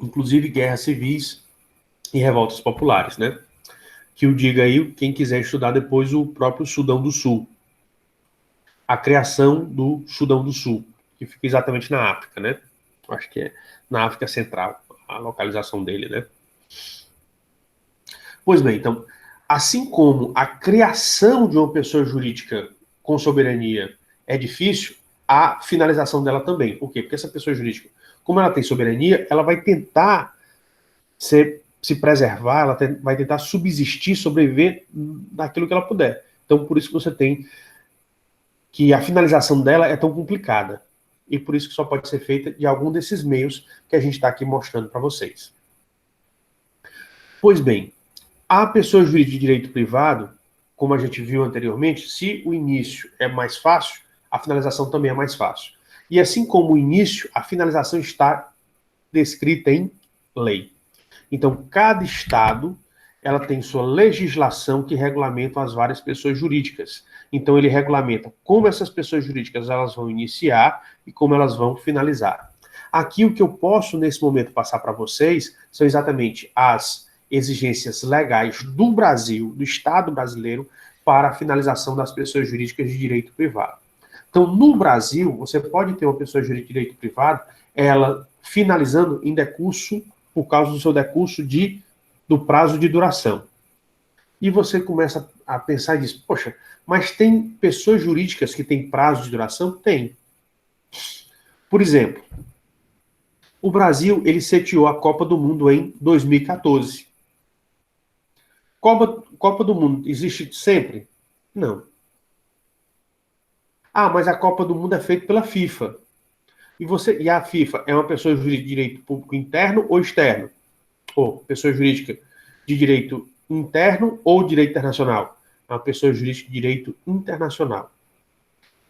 Inclusive guerras civis e revoltas populares, né? Que o diga aí, quem quiser estudar depois, o próprio Sudão do Sul. A criação do Sudão do Sul, que fica exatamente na África, né? Acho que é na África Central, a localização dele, né? Pois bem, então, assim como a criação de uma pessoa jurídica com soberania é difícil, a finalização dela também. Por quê? Porque essa pessoa jurídica, como ela tem soberania, ela vai tentar se preservar, ela vai tentar subsistir, sobreviver naquilo que ela puder. Então, por isso que você tem que a finalização dela é tão complicada. E por isso que só pode ser feita de algum desses meios que a gente está aqui mostrando para vocês. Pois bem, a pessoa jurídica de direito privado, como a gente viu anteriormente, se o início é mais fácil, a finalização também é mais fácil. E assim como o início, a finalização está descrita em lei. Então, cada estado ela tem sua legislação que regulamenta as várias pessoas jurídicas. Então, ele regulamenta como essas pessoas jurídicas elas vão iniciar e como elas vão finalizar. Aqui, o que eu posso, nesse momento, passar para vocês são exatamente as exigências legais do Brasil, do Estado brasileiro, para a finalização das pessoas jurídicas de direito privado. Então, no Brasil, você pode ter uma pessoa jurídica de direito privado, ela finalizando em decurso, por causa do seu decurso do prazo de duração. E você começa a pensar e diz, poxa, mas tem pessoas jurídicas que têm prazo de duração? Tem. Por exemplo, o Brasil, ele sediou a Copa do Mundo em 2014. Copa do Mundo existe sempre? Não. Ah, mas a Copa do Mundo é feita pela FIFA. E a FIFA é uma pessoa jurídica de direito público interno ou externo? Ou pessoa jurídica de direito interno ou direito internacional? É uma pessoa jurídica de direito internacional.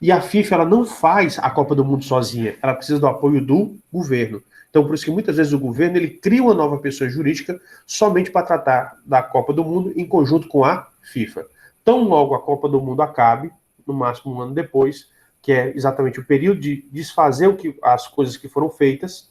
E a FIFA, ela não faz a Copa do Mundo sozinha, ela precisa do apoio do governo. Então, por isso que muitas vezes o governo ele cria uma nova pessoa jurídica somente para tratar da Copa do Mundo em conjunto com a FIFA. Tão logo a Copa do Mundo acabe, no máximo um ano depois, que é exatamente o período de desfazer as coisas que foram feitas,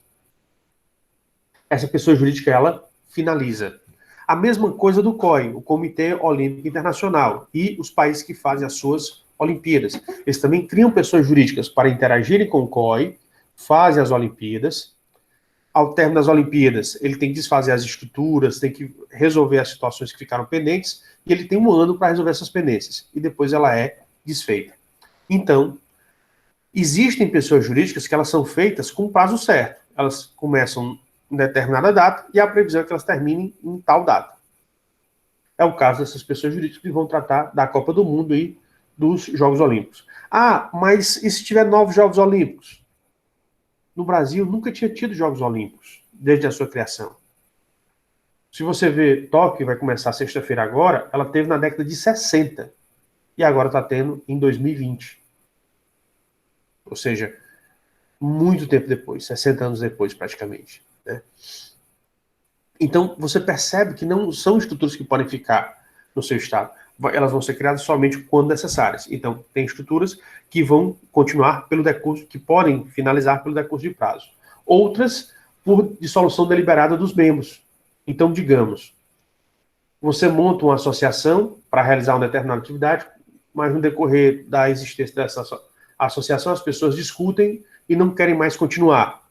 essa pessoa jurídica, ela finaliza. A mesma coisa do COI, o Comitê Olímpico Internacional, e os países que fazem as suas Olimpíadas. Eles também criam pessoas jurídicas para interagirem com o COI, fazem as Olimpíadas. Ao término das Olimpíadas, ele tem que desfazer as estruturas, tem que resolver as situações que ficaram pendentes, e ele tem um ano para resolver essas pendências, e depois ela é desfeita. Então, existem pessoas jurídicas que elas são feitas com prazo certo. Elas começam em determinada data e a previsão é que elas terminem em tal data. É o caso dessas pessoas jurídicas que vão tratar da Copa do Mundo e dos Jogos Olímpicos. Ah, mas e se tiver novos Jogos Olímpicos? No Brasil, nunca tinha tido Jogos Olímpicos, desde a sua criação. Se você vê Tóquio, vai começar sexta-feira agora, ela teve na década de 60, e agora está tendo em 2020. Ou seja, muito tempo depois, 60 anos depois, praticamente. Né? Então, você percebe que não são estruturas que podem ficar no seu estado. Elas vão ser criadas somente quando necessárias. Então, tem estruturas que vão continuar pelo decurso, que podem finalizar pelo decurso de prazo. Outras, por dissolução deliberada dos membros. Então, digamos, você monta uma associação para realizar uma determinada atividade, mas no decorrer da existência dessa associação, as pessoas discutem e não querem mais continuar.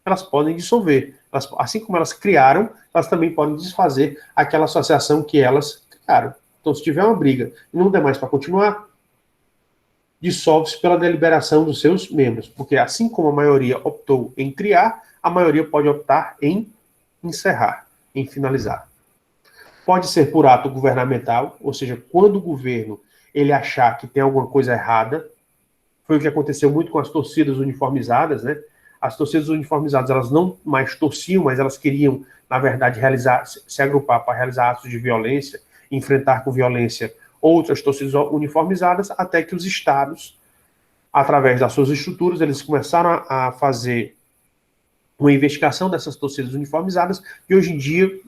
Elas podem dissolver. Assim como elas criaram, elas também podem desfazer aquela associação que elas criaram. Então, se tiver uma briga e não der mais para continuar, dissolve-se pela deliberação dos seus membros. Porque assim como a maioria optou em criar, a maioria pode optar em encerrar, em finalizar. Pode ser por ato governamental, ou seja, quando o governo ele achar que tem alguma coisa errada, foi o que aconteceu muito com as torcidas uniformizadas, né? As torcidas uniformizadas, elas não mais torciam, mas elas queriam, na verdade, se agrupar para realizar atos de violência, enfrentar com violência outras torcidas uniformizadas, até que os estados, através das suas estruturas, eles começaram a fazer uma investigação dessas torcidas uniformizadas, e hoje em dia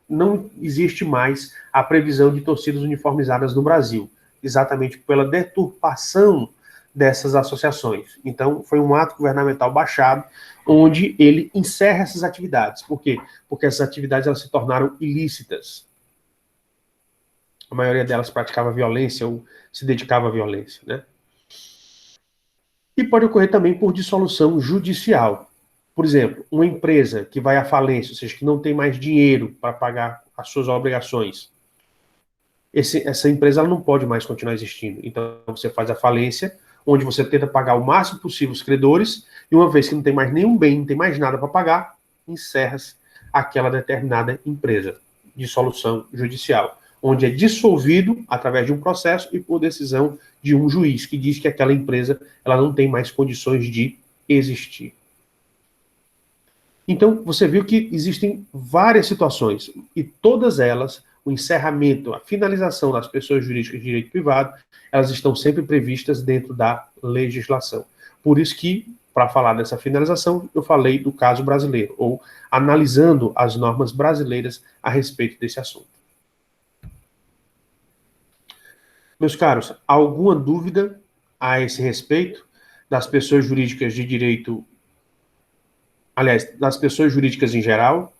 não existe mais a previsão de torcidas uniformizadas no Brasil, exatamente pela deturpação dessas associações. Então, foi um ato governamental baixado, onde ele encerra essas atividades. Por quê? Porque essas atividades elas se tornaram ilícitas. A maioria delas praticava violência ou se dedicava à violência, né? E pode ocorrer também por dissolução judicial. Por exemplo, uma empresa que vai à falência, ou seja, que não tem mais dinheiro para pagar as suas obrigações, essa empresa ela não pode mais continuar existindo. Então, você faz a falência, onde você tenta pagar o máximo possível os credores, e uma vez que não tem mais nenhum bem, não tem mais nada para pagar, encerra-se aquela determinada empresa. Dissolução judicial, onde é dissolvido através de um processo e por decisão de um juiz, que diz que aquela empresa ela não tem mais condições de existir. Então, você viu que existem várias situações, e todas elas, o encerramento, a finalização das pessoas jurídicas de direito privado, elas estão sempre previstas dentro da legislação. Por isso que, para falar dessa finalização, eu falei do caso brasileiro, ou analisando as normas brasileiras a respeito desse assunto. Meus caros, alguma dúvida a esse respeito das pessoas jurídicas de direito, aliás, das pessoas jurídicas em geral?